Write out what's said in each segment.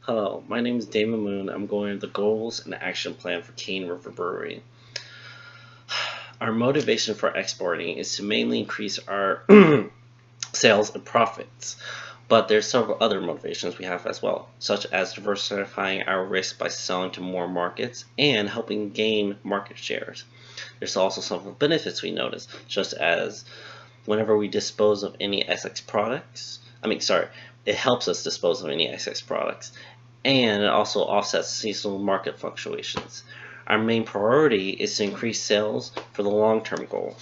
Hello, my name is Damon Moon. I'm going to the goals and action plan for Cane River Brewery. Our motivation for exporting is to mainly increase our sales and profits, but there's several other motivations we have as well, such as diversifying our risk by selling to more markets and helping gain market shares. There's also some benefits we notice, such as whenever we dispose of any excess products, it helps us dispose of any excess products, and it also offsets seasonal market fluctuations. Our main priority is to increase sales for the long term goal.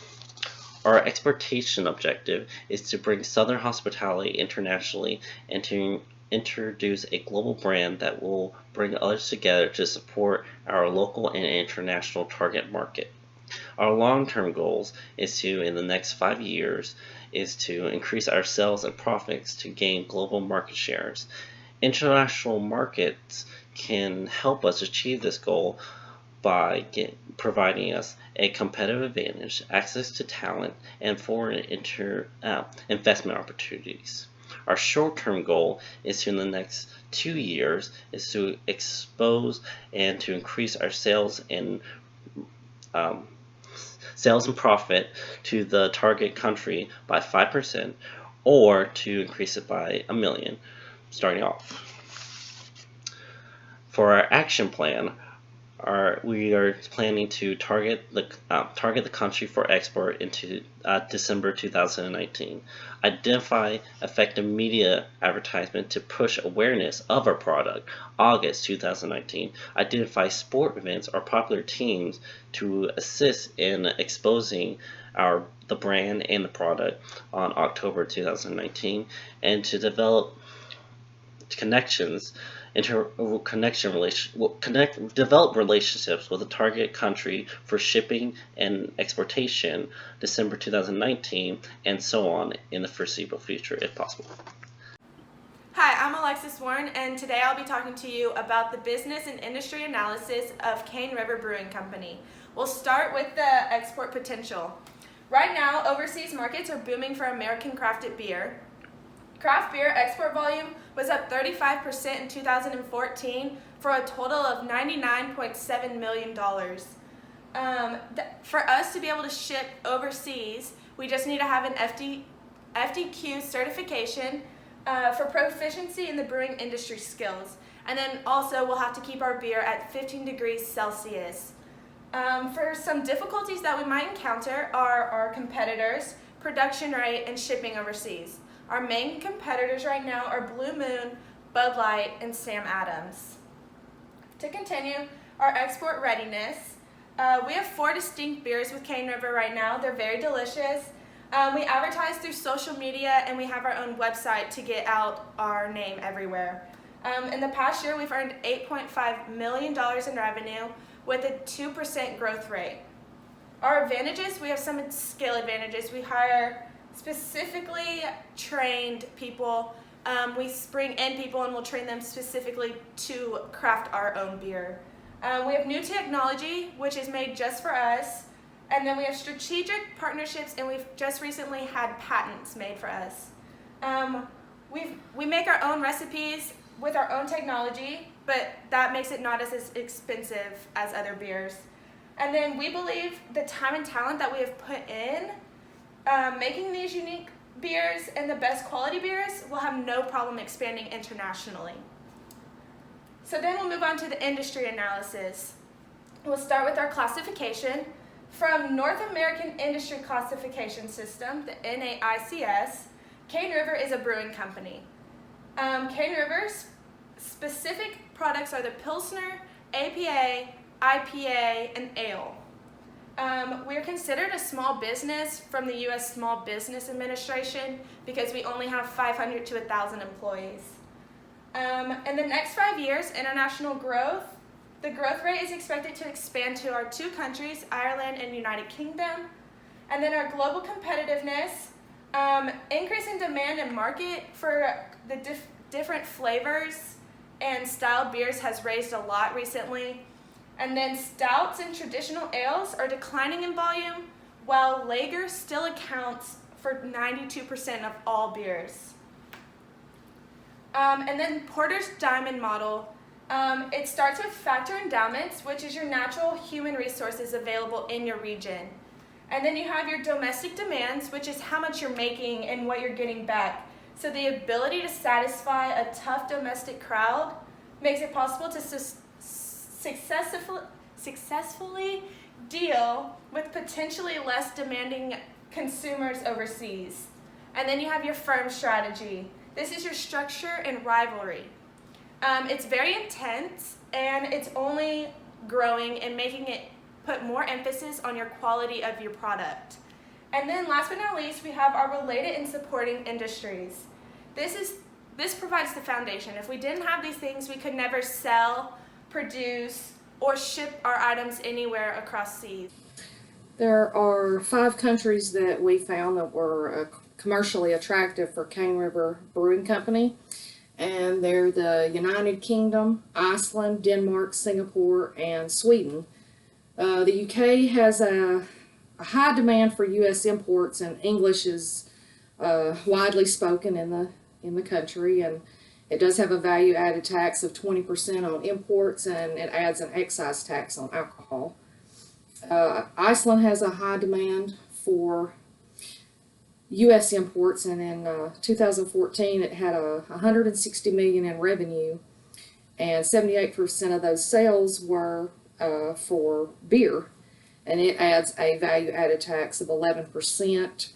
Our exportation objective is to bring Southern hospitality internationally and to introduce a global brand that will bring others together to support our local and international target market. Our long-term goals is to, in the next 5 years, is to increase our sales and profits to gain global market shares. International markets can help us achieve this goal by providing us a competitive advantage, access to talent, and foreign investment opportunities. Our short-term goal is to, in the next 2 years, is to expose and to increase our um, sales and profit to the target country by 5% or to increase it by a million starting off. For our action plan, we are planning to target the country for export into December 2019. Identify effective media advertisement to push awareness of our product, August 2019. Identify sport events or popular teams to assist in exposing the brand and the product on October 2019, and to develop connections develop relationships with a target country for shipping and exportation December 2019, and so on in the foreseeable future if possible. Hi, I'm Alexis Warren, and today I'll be talking to you about the business and industry analysis of Cane River Brewing Company. We'll start with the export potential. Right now, overseas markets are booming for American crafted beer. Craft beer export volume was up 35% in 2014 for a total of $99.7 million. For us to be able to ship overseas, we just need to have an FDQ certification for proficiency in the brewing industry skills. And then also we'll have to keep our beer at 15 degrees Celsius. For some difficulties that we might encounter are our competitors, production rate, and shipping overseas. Our main competitors right now are Blue Moon, Bud Light, and Sam Adams. To continue, our export readiness. We have 4 distinct beers with Cane River right now. They're very delicious. We advertise through social media, and we have our own website to get out our name everywhere. In the past year, we've earned $8.5 million in revenue with a 2% growth rate. Our advantages, we have some skill advantages. We hire specifically trained people. We bring in people and we'll train them specifically to craft our own beer. We have new technology, which is made just for us. And then we have strategic partnerships, and we've just recently had patents made for us. We make our own recipes with our own technology, but that makes it not as expensive as other beers. And then we believe the time and talent that we have put in making these unique beers and the best quality beers will have no problem expanding internationally. So then we'll move on to the industry analysis. We'll start with our classification. From North American Industry Classification System, the NAICS, Cane River is a brewing company. Cane River's specific products are the Pilsner, APA, IPA, and Ale. We are considered a small business from the U.S. Small Business Administration because we only have 500 to 1,000 employees. In the next 5 years, international growth, the growth rate is expected to expand to our 2 countries, Ireland and United Kingdom. And then our global competitiveness, increase in demand and market for the different flavors and style beers has raised a lot recently. And then stouts and traditional ales are declining in volume, while lager still accounts for 92% of all beers. And then Porter's Diamond Model. It starts with factor endowments, which is your natural human resources available in your region. And then you have your domestic demands, which is how much you're making and what you're getting back. So the ability to satisfy a tough domestic crowd makes it possible to successfully deal with potentially less demanding consumers overseas. And then you have your firm strategy. This is your structure and rivalry. It's very intense, and it's only growing and making it put more emphasis on your quality of your product. And then last but not least, we have our related and supporting industries. This provides the foundation. If we didn't have these things, we could never sell, produce, or ship our items anywhere across seas. There are 5 countries that we found that were commercially attractive for Cane River Brewing Company, and they're the United Kingdom, Iceland, Denmark, Singapore, and Sweden. The UK has a high demand for U.S. imports, and English is widely spoken in the country, and it does have a value-added tax of 20% on imports, and it adds an excise tax on alcohol. Iceland has a high demand for U.S. imports, and in 2014 it had $160 million in revenue, and 78% of those sales were for beer, and it adds a value-added tax of 11%,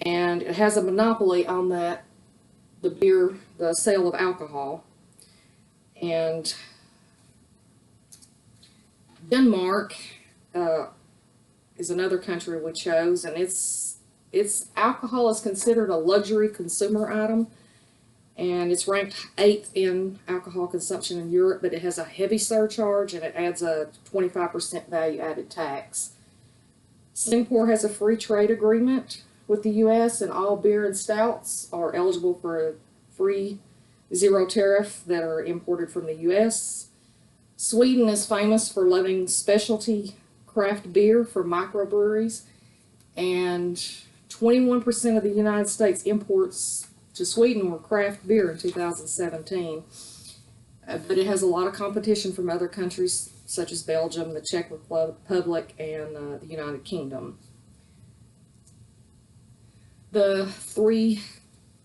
and it has a monopoly on the sale of alcohol. And Denmark is another country we chose, and its alcohol is considered a luxury consumer item, and it's ranked 8th in alcohol consumption in Europe, but it has a heavy surcharge, and it adds a 25% value-added tax. Singapore has a free trade agreement with the U.S., and all beer and stouts are eligible for a free zero tariff that are imported from the U.S. Sweden is famous for loving specialty craft beer for microbreweries, and 21% of the United States imports to Sweden were craft beer in 2017. But it has a lot of competition from other countries such as Belgium, the Czech Republic, and the United Kingdom. The 3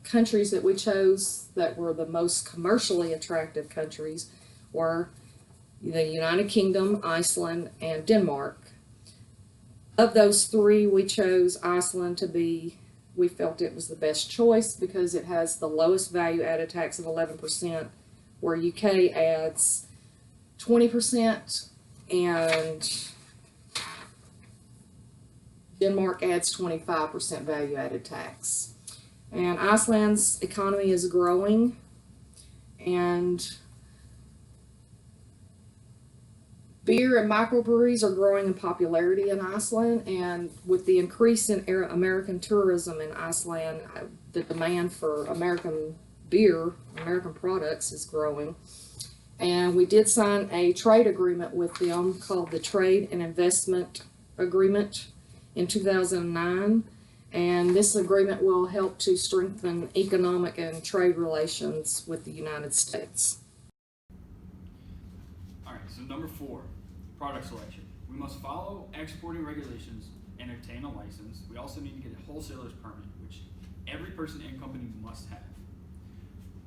countries that we chose that were the most commercially attractive countries were the United Kingdom, Iceland, and Denmark. Of those 3, we chose Iceland to be, we felt it was the best choice because it has the lowest value added tax of 11%, where UK adds 20%, and Denmark adds 25% value added tax. And Iceland's economy is growing, and beer and microbreweries are growing in popularity in Iceland, and with the increase in American tourism in Iceland, the demand for American beer, American products is growing. And we did sign a trade agreement with them called the Trade and Investment Agreement in 2009, and this agreement will help to strengthen economic and trade relations with the United States. Alright, so number 4, product selection. We must follow exporting regulations and obtain a license. We also need to get a wholesaler's permit, which every person and company must have.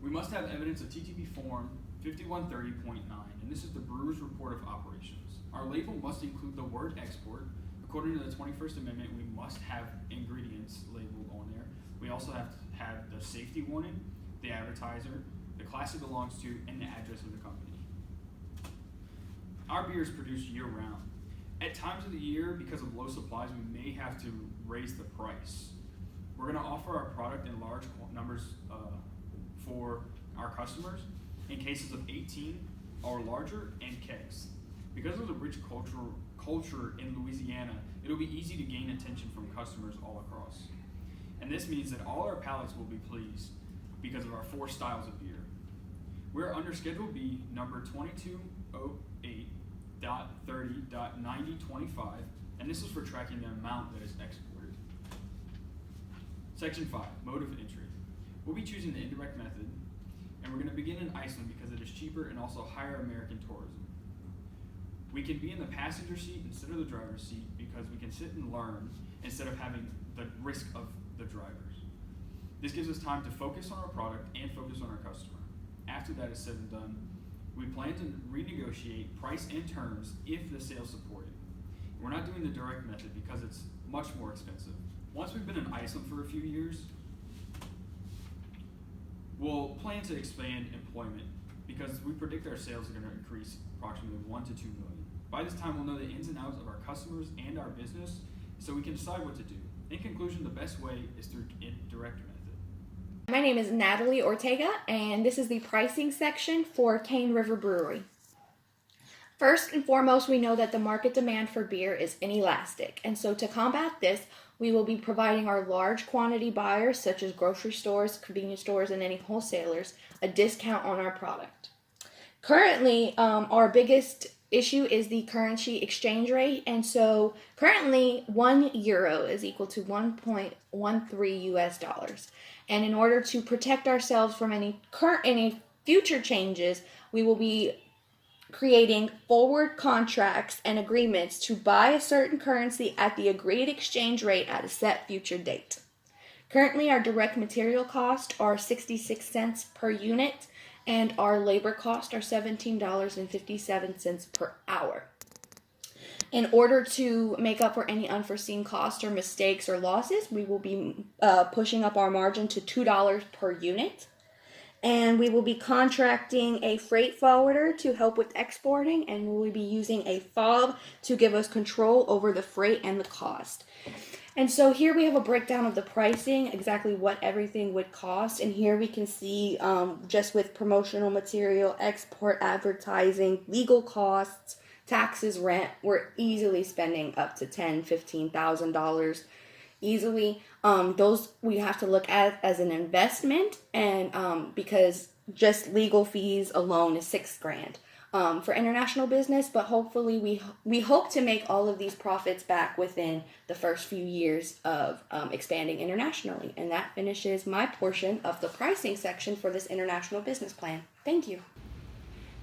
We must have evidence of TTP form 5130.9, and this is the Brewer's Report of Operations. Our label must include the word export. According to the 21st Amendment, we must have ingredients labeled on there. We also have to have the safety warning, the advertiser, the class it belongs to, and the address of the company. Our beer is produced year-round. At times of the year, because of low supplies, we may have to raise the price. We're going to offer our product in large numbers for our customers in cases of 18 or larger and kegs. Because of the rich culture in Louisiana, it'll be easy to gain attention from customers all across. And this means that all our palates will be pleased because of our 4 styles of beer. We're under Schedule B, number 2208.30.9025, and this is for tracking the amount that is exported. Section 5, mode of entry. We'll be choosing the indirect method. And we're going to begin in Iceland because it is cheaper and also higher American tourism. We can be in the passenger seat instead of the driver's seat because we can sit and learn instead of having the risk of the drivers. This gives us time to focus on our product and focus on our customer. After that is said and done, we plan to renegotiate price and terms if the sale is supported. We're not doing the direct method because it's much more expensive. Once we've been in Iceland for a few years, we'll plan to expand employment because we predict our sales are going to increase approximately 1 to 2 million. By this time, we'll know the ins and outs of our customers and our business so we can decide what to do. In conclusion, the best way is through direct method. My name is Natalie Ortega, and this is the pricing section for Cane River Brewery. First and foremost, we know that the market demand for beer is inelastic, and so to combat this, we will be providing our large quantity buyers, such as grocery stores, convenience stores, and any wholesalers, a discount on our product. Currently, our biggest issue is the currency exchange rate, and so currently €1 is equal to 1.13 US dollars. And in order to protect ourselves from any future changes, we will be creating forward contracts and agreements to buy a certain currency at the agreed exchange rate at a set future date. Currently, our direct material costs are 66 cents per unit, and our labor costs are $17.57 per hour. In order to make up for any unforeseen costs or mistakes or losses, we will be pushing up our margin to $2 per unit. And we will be contracting a freight forwarder to help with exporting, and we will be using a fob to give us control over the freight and the cost. And so here we have a breakdown of the pricing, exactly what everything would cost. And here we can see just with promotional material, export advertising, legal costs, taxes, rent, we're easily spending up to $10,000, $15,000 easily. Those we have to look at as an investment, and because just legal fees alone is $6,000 for international business. But hopefully we hope to make all of these profits back within the first few years of expanding internationally. And that finishes my portion of the pricing section for this international business plan. Thank you.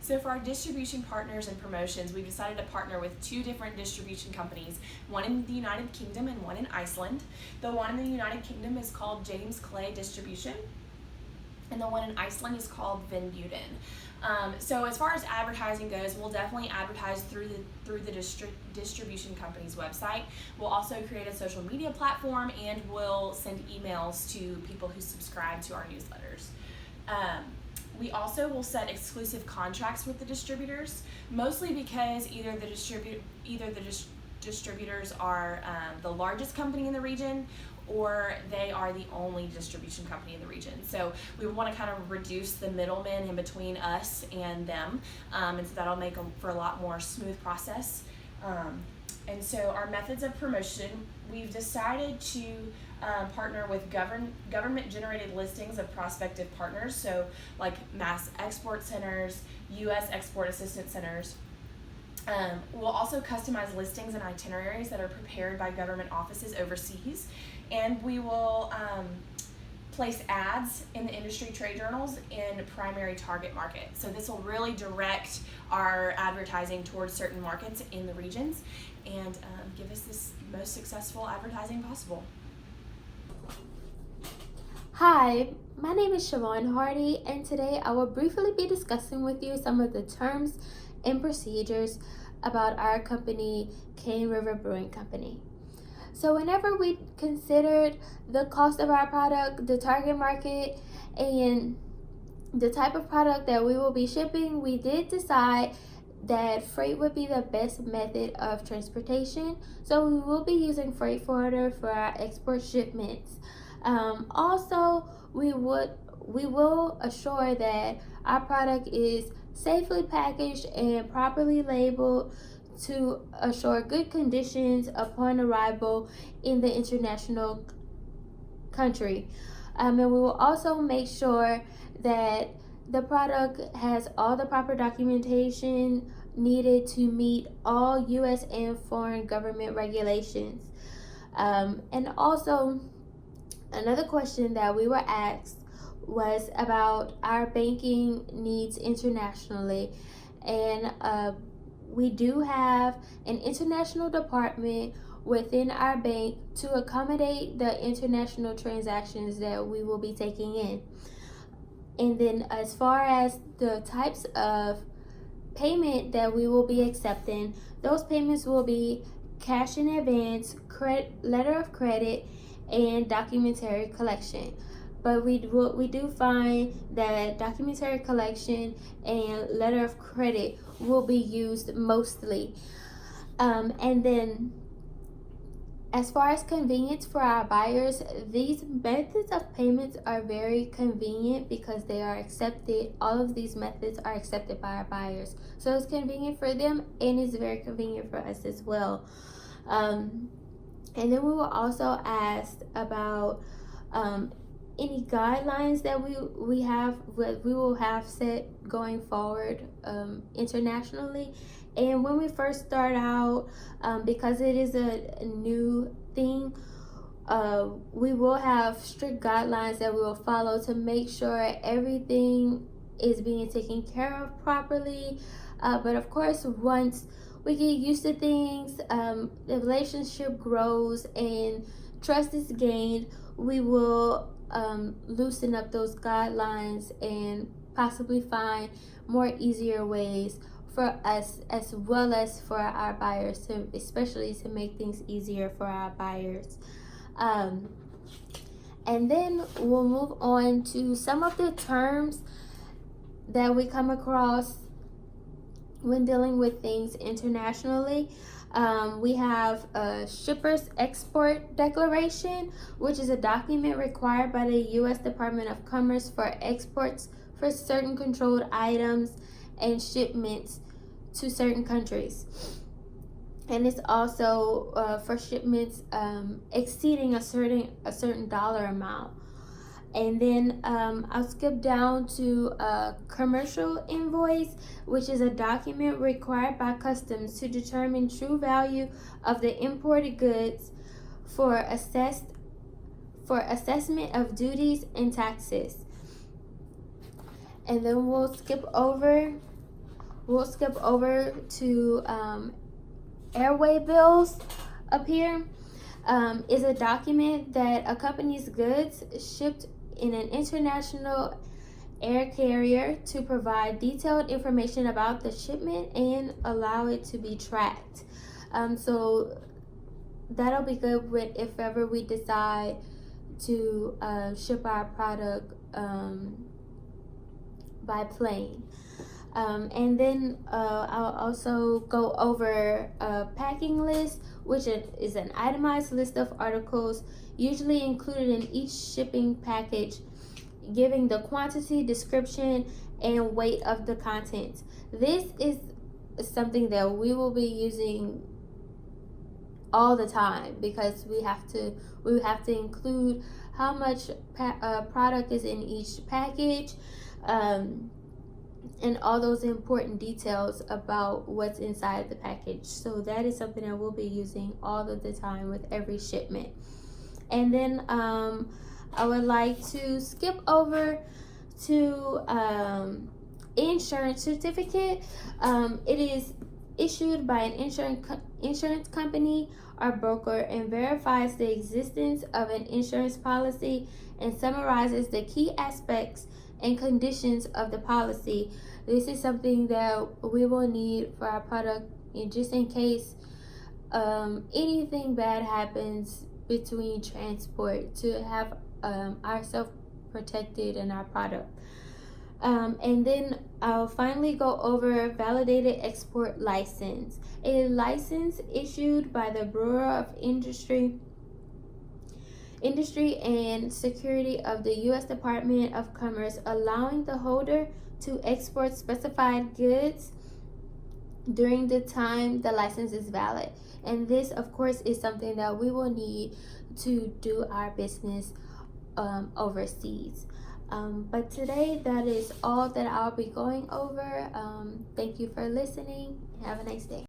So for our distribution partners and promotions, we've decided to partner with 2 different distribution companies, one in the United Kingdom and one in Iceland. The one in the United Kingdom is called James Clay Distribution, and the one in Iceland is called Van Buden. So as far as advertising goes, we'll definitely advertise through the distribution company's website. We'll also create a social media platform, and we'll send emails to people who subscribe to our newsletters. We also will set exclusive contracts with the distributors, mostly because either the distributors are the largest company in the region, or they are the only distribution company in the region. So we want to kind of reduce the middlemen in between us and them, and so that'll make them for a lot more smooth process. And so our methods of promotion, we've decided to partner with government-generated listings of prospective partners, so like mass export centers, U.S. export assistance centers. We'll also customize listings and itineraries that are prepared by government offices overseas, and we will place ads in the industry trade journals in primary target markets. So this will really direct our advertising towards certain markets in the regions and give us this most successful advertising possible. Hi, my name is Siobhan Hardy, and today I will briefly be discussing with you some of the terms and procedures about our company, Cane River Brewing Company. So whenever we considered the cost of our product, the target market, and the type of product that we will be shipping, we did decide that freight would be the best method of transportation. So we will be using freight forwarder for our export shipments. Also, we will assure that our product is safely packaged and properly labeled to assure good conditions upon arrival in the international country. And we will also make sure that the product has all the proper documentation needed to meet all U.S. and foreign government regulations. And also, another question that we were asked was about our banking needs internationally, and we do have an international department within our bank to accommodate the international transactions that we will be taking in. And then, as far as the types of payment that we will be accepting, those payments will be cash in advance, letter of credit, and documentary collection. But we do find that documentary collection and letter of credit will be used mostly. And then, as far as convenience for our buyers, these methods of payments are very convenient because they are accepted. All of these methods are accepted by our buyers. So it's convenient for them, and it's very convenient for us as well. And then we were also asked about any guidelines that we will have set going forward internationally. And when we first start out, because it is a new thing, we will have strict guidelines that we will follow to make sure everything is being taken care of properly. But of course, once we get used to things, the relationship grows and trust is gained, we will loosen up those guidelines and possibly find more easier ways for us as well as for our buyers, to especially to make things easier for our buyers. And then we'll move on to some of the terms that we come across when dealing with things internationally. We have a shipper's export declaration, which is a document required by the U.S. Department of Commerce for exports for certain controlled items and shipments to certain countries. And it's also for shipments exceeding a certain dollar amount. And then I'll skip down to a commercial invoice, which is a document required by customs to determine true value of the imported goods for assessment of duties and taxes. And then we'll skip over to airway bills up here. Is a document that accompanies goods shipped in an international air carrier to provide detailed information about the shipment and allow it to be tracked. So that'll be good if ever we decide to ship our product by plane. And then I'll also go over a packing list, which is an itemized list of articles usually included in each shipping package, giving the quantity, description, and weight of the contents. This is something that we will be using all the time because we have to include how much product is in each package, and all those important details about what's inside the package. So that is something that we'll be using all of the time with every shipment. And then I would like to skip over to insurance certificate. It is issued by an insurance company or broker and verifies the existence of an insurance policy and summarizes the key aspects and conditions of the policy. This is something that we will need for our product, and just in case anything bad happens between transport, to have ourselves protected in our product. And then I'll finally go over validated export license. A license issued by the Bureau of Industry and Security of the U.S. Department of Commerce, allowing the holder to export specified goods during the time the license is valid. And this, of course, is something that we will need to do our business overseas. But today, that is all that I'll be going over. Thank you for listening. Have a nice day.